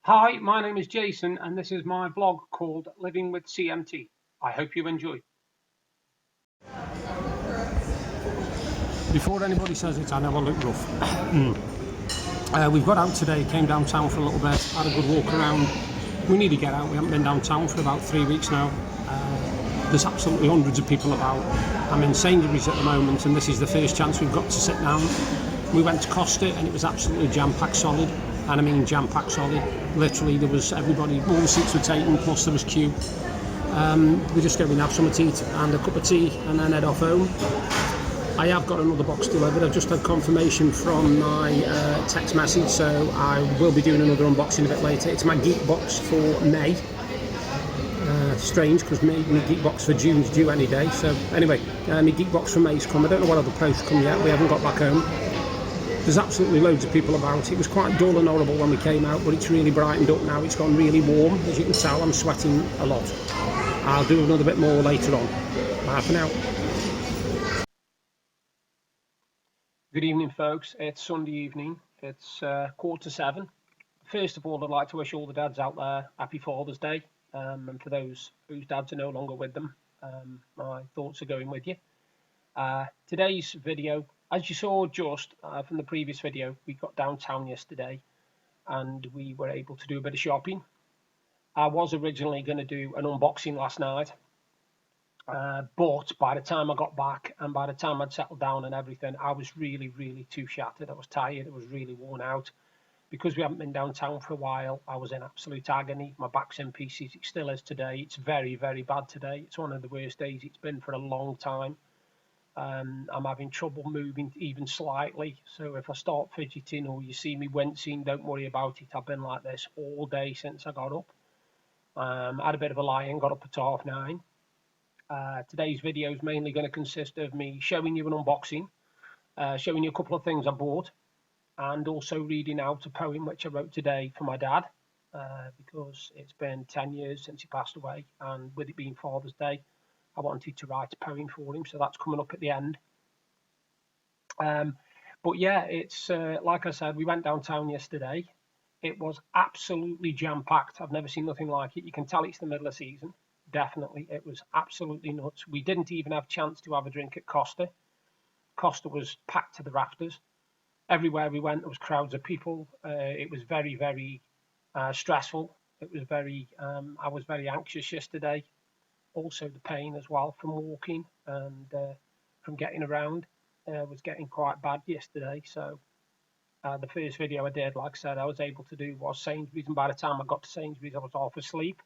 Hi, my name is Jason and this is my vlog called Living with CMT. I hope you enjoy. Before anybody says it, I know I look rough. We've got out today, came downtown for a little bit, had a good walk around. We need to get out, we haven't been downtown for about 3 weeks now. There's absolutely hundreds of people about. I'm in Sainsbury's at the moment and this is the first chance we've got to sit down. We went to Costa and it was absolutely jam-packed solid. And I mean jam-packed solid. Literally there was everybody, all the seats were taken, plus there was queue. We're just going to have something to eat and a cup of tea and then head off home. I have got another box delivered. I've just had confirmation from my text message, so I will be doing another unboxing a bit later. It's my Geek Box for May. Strange, because my Geek Box for June's due any day. So anyway, my Geek Box for May's come. I don't know what other posts come yet. We haven't got back home. There's absolutely loads of people about. It was quite dull and horrible when we came out, but it's really brightened up now. It's gone really warm. As you can tell, I'm sweating a lot. I'll do another bit more later on. Bye for now. Good evening, folks. It's Sunday evening. It's 7:15. First of all, I'd like to wish all the dads out there happy Father's Day. And for those whose dads are no longer with them, my thoughts are going with you. Today's video, as you saw just from the previous video, we got downtown yesterday and we were able to do a bit of shopping. I was originally going to do an unboxing last night, but by the time I got back and by the time I'd settled down and everything, I was really too shattered. I was tired. I was really worn out. Because we haven't been downtown for a while, I was in absolute agony. My back's in pieces. It still is today. It's very bad today. It's one of the worst days it's been for a long time. I'm having trouble moving even slightly. So if I start fidgeting or you see me wincing, don't worry about it. I've been like this all day since I got up. I had a bit of a lie-in, got up at 9:30. Today's video is mainly going to consist of me showing you an unboxing, showing you a couple of things I bought, and also reading out a poem which I wrote today for my dad, because it's been 10 years since he passed away, and with it being Father's Day, I wanted to write a poem for him, so that's coming up at the end. But yeah, it's like I said, we went downtown yesterday. It was absolutely jam-packed. I've never seen nothing like it. You can tell it's the middle of season. Definitely, it was absolutely nuts. We didn't even have a chance to have a drink at Costa. Costa was packed to the rafters. Everywhere we went, there was crowds of people. It was very stressful. It was I was very anxious yesterday. Also, the pain as well from walking and from getting around was getting quite bad yesterday. So the first video I did, like I said, I was able to do was Sainsbury's, and by the time I got to Sainsbury's, I was half asleep.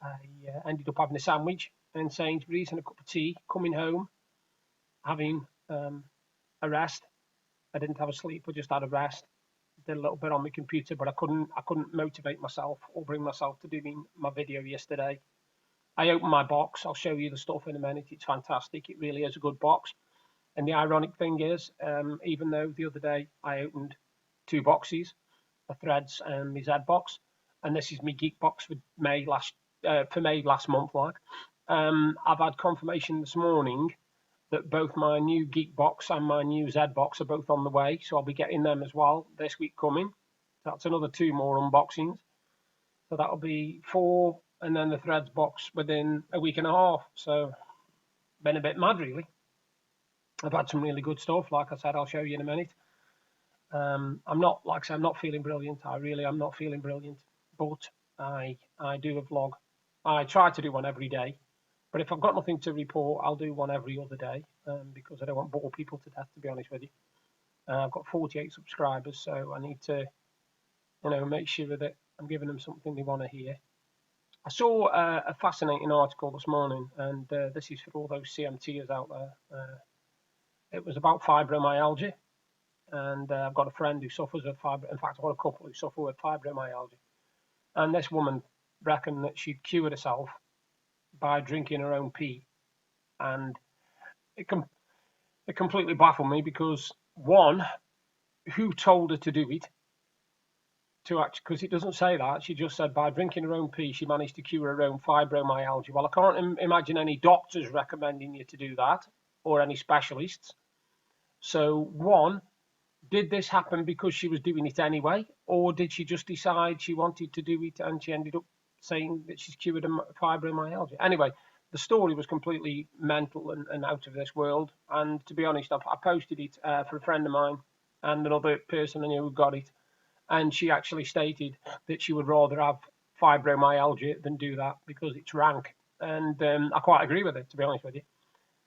I ended up having a sandwich in Sainsbury's and a cup of tea, coming home, having a rest. I didn't have a sleep, I just had a rest. Did a little bit on my computer, but I couldn't motivate myself or bring myself to doing my video yesterday. I opened my box. I'll show you the stuff in a minute. It's fantastic. It really is a good box. And the ironic thing is, even though the other day I opened 2 boxes, a Threads and my Z box, and this is my Geek Box for May last month, like, I've had confirmation this morning that both my new Geek Box and my new Z box are both on the way, so I'll be getting them as well this week coming. So that's another 2 more unboxings. So that'll be 4, and then the Threads box within a week and a half. So been a bit mad, really. I've had some really good stuff. Like I said, I'll show you in a minute. I'm not, like I said, I'm not feeling brilliant. I really am not feeling brilliant, but I do a vlog. I try to do one every day. But if I've got nothing to report, I'll do one every other day, because I don't want to bore people to death, to be honest with you. I've got 48 subscribers, so I need to, make sure that I'm giving them something they want to hear. I saw a fascinating article this morning, and this is for all those CMTers out there. It was about fibromyalgia, and I've got a friend who suffers with fibromyalgia. In fact, I've got a couple who suffer with fibromyalgia. And this woman reckoned that she'd cured herself by drinking her own pee, and it completely baffled me, because one, who told her to do it? Because it doesn't say that. She just said by drinking her own pee she managed to cure her own fibromyalgia. Well, I can't imagine any doctors recommending you to do that, or any specialists. So one, did this happen because she was doing it anyway, or did she just decide she wanted to do it and she ended up saying that she's cured fibromyalgia? Anyway, the story was completely mental and out of this world. And to be honest, I posted it for a friend of mine and another person I knew who got it. And she actually stated that she would rather have fibromyalgia than do that because it's rank. And I quite agree with it, to be honest with you.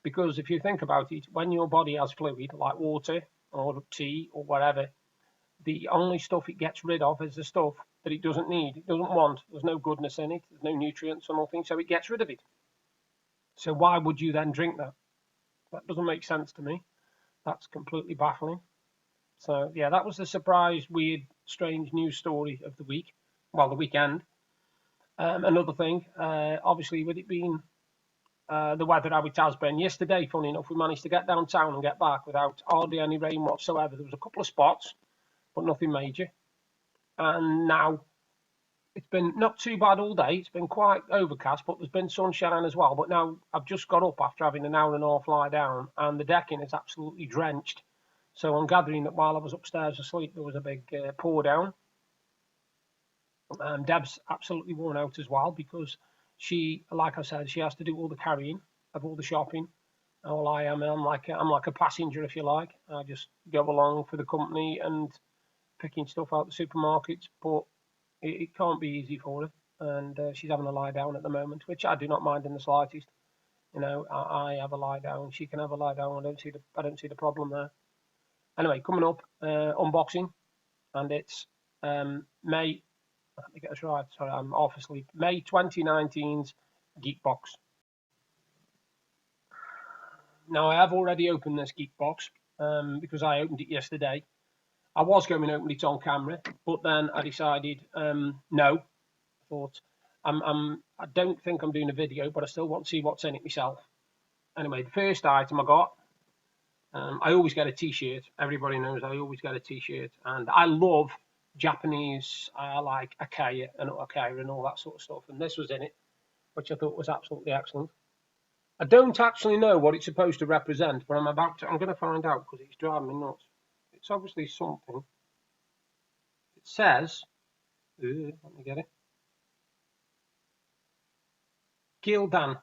Because if you think about it, when your body has fluid, like water or tea or whatever, the only stuff it gets rid of is the stuff that it doesn't need, it doesn't want. There's no goodness in it, there's no nutrients or nothing, so it gets rid of it. So why would you then drink that? That doesn't make sense to me. That's completely baffling. So yeah, that was the surprise, weird, strange news story of the week. Well, the weekend. Another thing, obviously, with it being the weather how it has been. Yesterday, funny enough, we managed to get downtown and get back without hardly any rain whatsoever. There was a couple of spots, but nothing major. And now it's been not too bad all day. It's been quite overcast, but there's been sunshine as well. But now I've just got up after having an hour and a half lie down, and the decking is absolutely drenched. So I'm gathering that while I was upstairs asleep, there was a big pour down. Deb's absolutely worn out as well because she, like I said, she has to do all the carrying of all the shopping. All I am, I'm like a passenger, if you like. I just go along for the company and picking stuff out the supermarkets, but it can't be easy for her, and she's having a lie down at the moment, which I do not mind in the slightest. You know, I have a lie down, she can have a lie down. I don't see the problem there. Anyway, coming up, unboxing, and it's May. Let me get this right. Sorry, I'm off asleep. May 2019's Geek Box. Now, I have already opened this Geek Box because I opened it yesterday. I was going to open it on camera, but then I decided no. I thought I don't think I'm doing a video, but I still want to see what's in it myself. Anyway, the first item I got, I always get a T-shirt. Everybody knows I always get a T-shirt, and I love Japanese, like Akaya and all that sort of stuff. And this was in it, which I thought was absolutely excellent. I don't actually know what it's supposed to represent, but I'm going to find out because it's driving me nuts. It's obviously something. It says, let me get it. Gildan.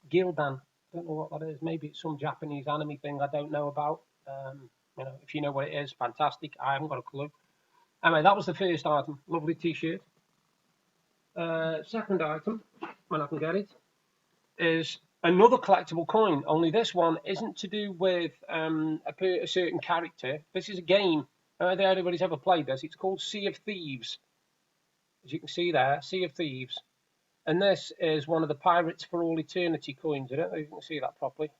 Gildan. I don't know what that is. Maybe it's some Japanese anime thing I don't know about. You know, if you know what it is, fantastic. I haven't got a clue. Anyway, that was the first item. Lovely T-shirt. Second item, when I can get it, is another collectible coin. Only this one isn't to do with a certain character. This is a game. I don't think anybody's ever played this. It's called Sea of Thieves. As you can see there, Sea of Thieves. And this is one of the Pirates for All Eternity coins. I don't know if you can see that properly.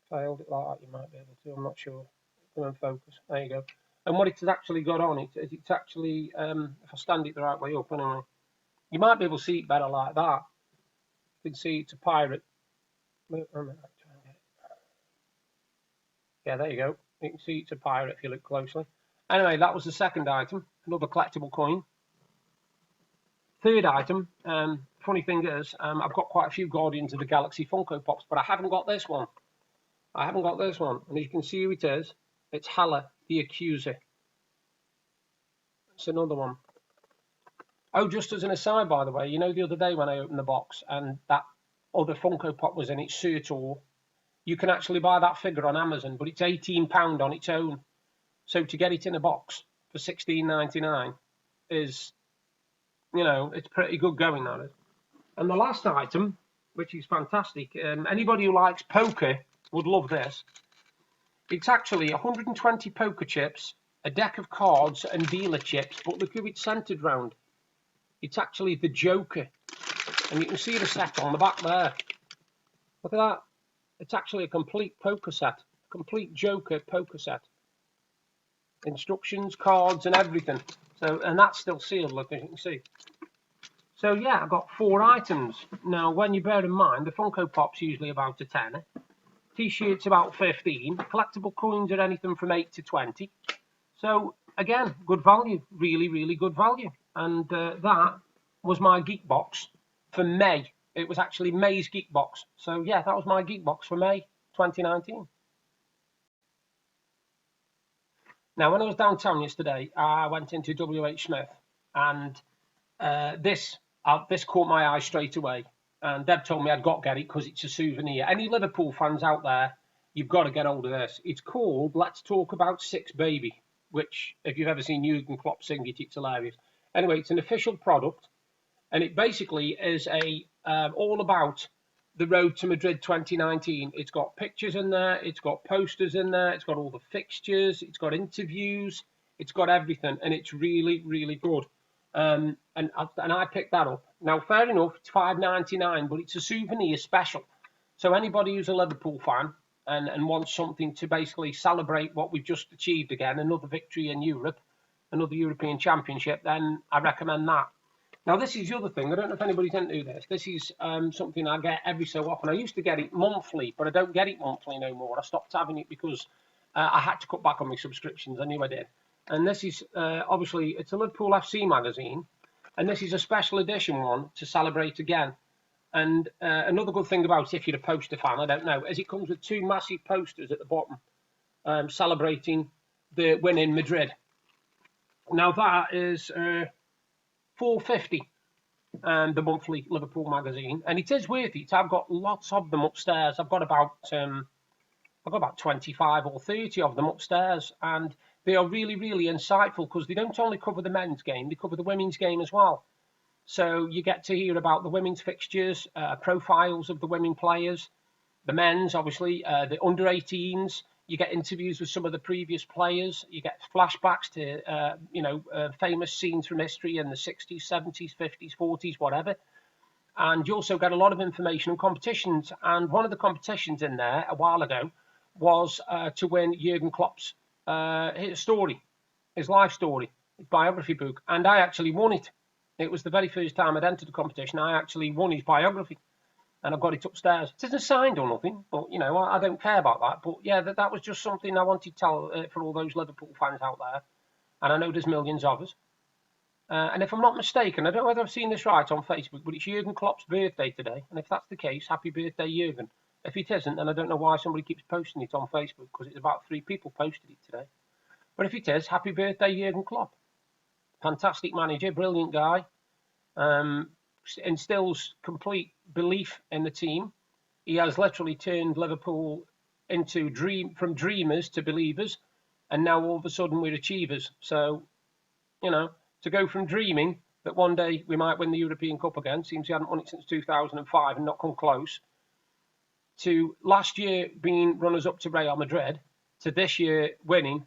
If I hold it like that, you might be able to. I'm not sure. Come and focus. There you go. And what it's actually got on it is it's actually, if I stand it the right way up anyway, you might be able to see it better like that. You can see it's a pirate. Yeah, there you go. You can see it's a pirate if you look closely. Anyway, that was the second item, another collectible coin. Third item, funny thing is, I've got quite a few Guardians of the Galaxy Funko Pops, but I haven't got this one. I haven't got this one. And as you can see who it is, it's Hela, the Accuser. It's another one. Oh, just as an aside, by the way, you know the other day when I opened the box and that other Funko Pop was in it, Surtur, you can actually buy that figure on Amazon, but it's £18 on its own. So to get it in a box for $16.99 is, you know, it's pretty good going, that is. And the last item, which is fantastic, anybody who likes poker would love this. It's actually 120 poker chips, a deck of cards and dealer chips, but look who it's centered round. It's actually the Joker. And you can see the set on the back there. Look at that. It's actually a complete poker set. Complete Joker poker set. Instructions, cards and everything. So, and that's still sealed, look, as you can see. So yeah, I've got 4 items. Now, when you bear in mind, the Funko Pop's usually about a tenner. T-shirts about 15. Collectible coins are anything from 8 to 20. So again, good value. Really, really good value. And that was my Geek Box for May. It was actually May's Geek Box. So yeah, that was my Geek Box for May 2019. Now, when I was downtown yesterday, I went into WH Smith, and this caught my eye straight away. And Deb told me I'd got to get it because it's a souvenir. Any Liverpool fans out there, you've got to get hold of this. It's called "Let's Talk About Six Baby," which, if you've ever seen Jurgen Klopp sing it, it's hilarious. Anyway, it's an official product, and it basically is a all about the road to Madrid 2019. It's got pictures in there, it's got posters in there, it's got all the fixtures, it's got interviews, it's got everything, and it's really, really good. And I picked that up. Now, fair enough, it's £5.99, but it's a souvenir special. So anybody who's a Liverpool fan and wants something to basically celebrate what we've just achieved again, another victory in Europe, another European Championship, then I recommend that. Now, this is the other thing. I don't know if anybody's into this. This is something I get every so often. I used to get it monthly, but I don't get it monthly no more. I stopped having it because I had to cut back on my subscriptions. I knew I did. And this is, obviously, it's a Liverpool FC magazine. And this is a special edition one to celebrate again. And another good thing about it, if you're a poster fan, I don't know, is it comes with two massive posters at the bottom celebrating the win in Madrid. Now, that is... £4.50, the monthly Liverpool magazine, and it is worth it. I've got lots of them upstairs. I've got about 25 or 30 of them upstairs, and they are really, really insightful because they don't only cover the men's game, they cover the women's game as well. So you get to hear about the women's fixtures, profiles of the women players, the men's, obviously, the under-18s. You get interviews with some of the previous players. You get flashbacks to, famous scenes from history in the 60s, 70s, 50s, 40s, whatever. And you also get a lot of information on competitions. And one of the competitions in there a while ago was to win Jurgen Klopp's story, his life story, his biography book. And I actually won it. It was the very first time I'd entered the competition. I actually won his biography. And I've got it upstairs. It isn't signed or nothing, but, I don't care about that. But, yeah, that was just something I wanted to tell for all those Liverpool fans out there. And I know there's millions of us. And if I'm not mistaken, I don't know whether I've seen this right on Facebook, but it's Jurgen Klopp's birthday today. And if that's the case, happy birthday, Jurgen. If it isn't, then I don't know why somebody keeps posting it on Facebook, because it's about 3 people posted it today. But if it is, happy birthday, Jurgen Klopp. Fantastic manager, brilliant guy. Instills complete belief in the team. He has literally turned Liverpool into from dreamers to believers, and now all of a sudden we're achievers. So, to go from dreaming that one day we might win the European Cup again, seems he hadn't won it since 2005 and not come close, to last year being runners-up to Real Madrid, to this year winning,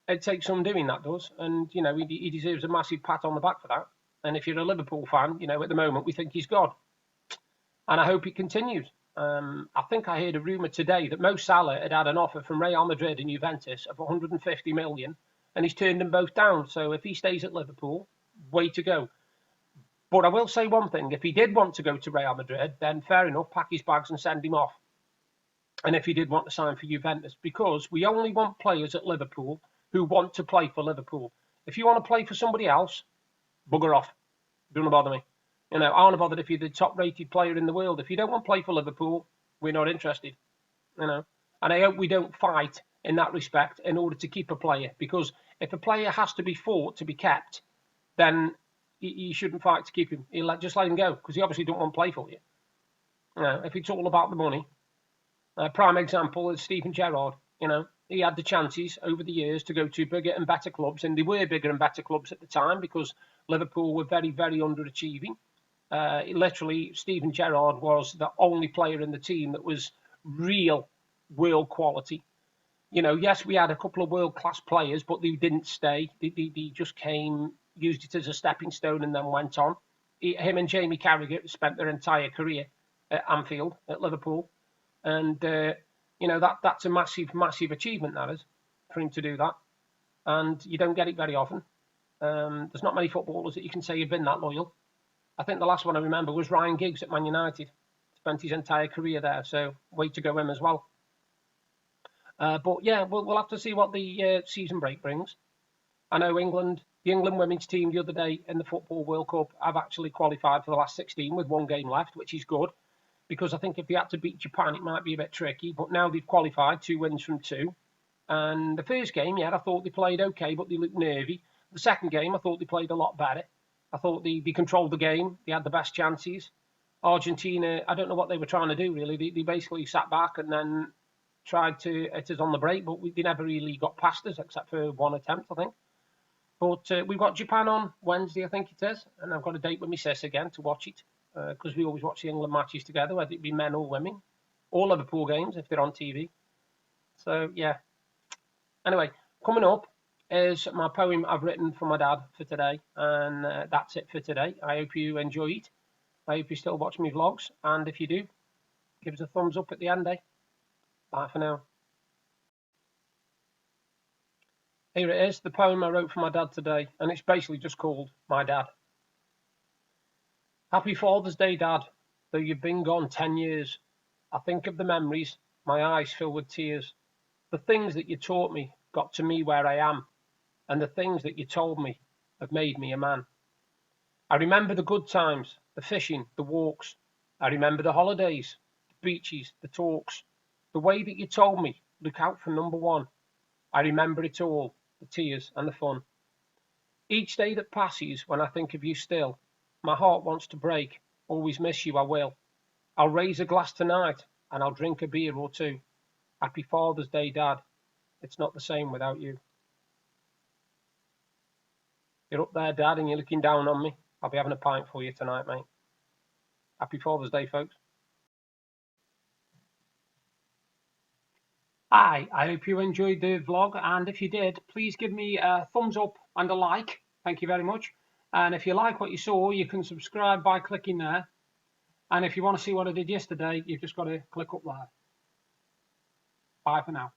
it takes some doing, that does. And, he deserves a massive pat on the back for that. And if you're a Liverpool fan, at the moment, we think he's God. And I hope it continues. I think I heard a rumour today that Mo Salah had an offer from Real Madrid and Juventus of 150 million, and he's turned them both down. So if he stays at Liverpool, way to go. But I will say one thing. If he did want to go to Real Madrid, then fair enough, pack his bags and send him off. And if he did want to sign for Juventus, because we only want players at Liverpool who want to play for Liverpool. If you want to play for somebody else, bugger off. Don't bother me. I'm not bothered if you're the top-rated player in the world. If you don't want to play for Liverpool, we're not interested. And I hope we don't fight in that respect in order to keep a player. Because if a player has to be fought to be kept, then you shouldn't fight to keep him. Just let him go, because he obviously don't want to play for you. If it's all about the money. Prime example is Steven Gerrard. He had the chances over the years to go to bigger and better clubs, and they were bigger and better clubs at the time because Liverpool were very, very underachieving. Literally, Steven Gerrard was the only player in the team that was real world quality. Yes, we had a couple of world-class players, but they didn't stay. They just came, used it as a stepping stone, and then went on. Him and Jamie Carragher spent their entire career at Anfield, at Liverpool. And, that's a massive, massive achievement, that is, for him to do that. And you don't get it very often. There's not many footballers that you can say have been that loyal. I think the last one I remember was Ryan Giggs at Man United. Spent his entire career there, so way to go him as well. But yeah, we'll have to see what the season break brings. I know the England women's team the other day in the Football World Cup have actually qualified for the last 16 with 1 game left, which is good. Because I think if they had to beat Japan, it might be a bit tricky. But now they've qualified, 2 wins from 2. And the first game, yeah, I thought they played okay, but they looked nervy. The second game, I thought they played a lot better. I thought they controlled the game. They had the best chances. Argentina, I don't know what they were trying to do, really. They basically sat back and then tried to hit us on the break, but they never really got past us except for one attempt, I think. But we've got Japan on Wednesday, I think it is, and I've got a date with my sis again to watch it because we always watch the England matches together, whether it be men or women, or Liverpool games if they're on TV. So, yeah. Anyway, coming up is my poem I've written for my dad for today, and that's it for today. I hope you enjoy it. I hope you still watch my vlogs, and if you do, give us a thumbs up at the end, eh? Bye for now. Here it is, the poem I wrote for my dad today, and it's basically just called My Dad. Happy Father's Day, Dad. Though you've been gone 10 years, I think of the memories, my eyes fill with tears. The things that you taught me got to me where I am, and the things that you told me have made me a man. I remember the good times, the fishing, the walks. I remember the holidays, the beaches, the talks. The way that you told me, look out for number one. I remember it all, the tears and the fun. Each day that passes when I think of you still, my heart wants to break. Always miss you, I will. I'll raise a glass tonight and I'll drink a beer or two. Happy Father's Day, Dad. It's not the same without you. You're up there, Dad, and you're looking down on me. I'll be having a pint for you tonight, mate. Happy Father's Day, folks. Hi, I hope you enjoyed the vlog, and if you did, please give me a thumbs up and a like. Thank you very much. And if you like what you saw, you can subscribe by clicking there. And if you want to see what I did yesterday, you've just got to click up there. Bye for now.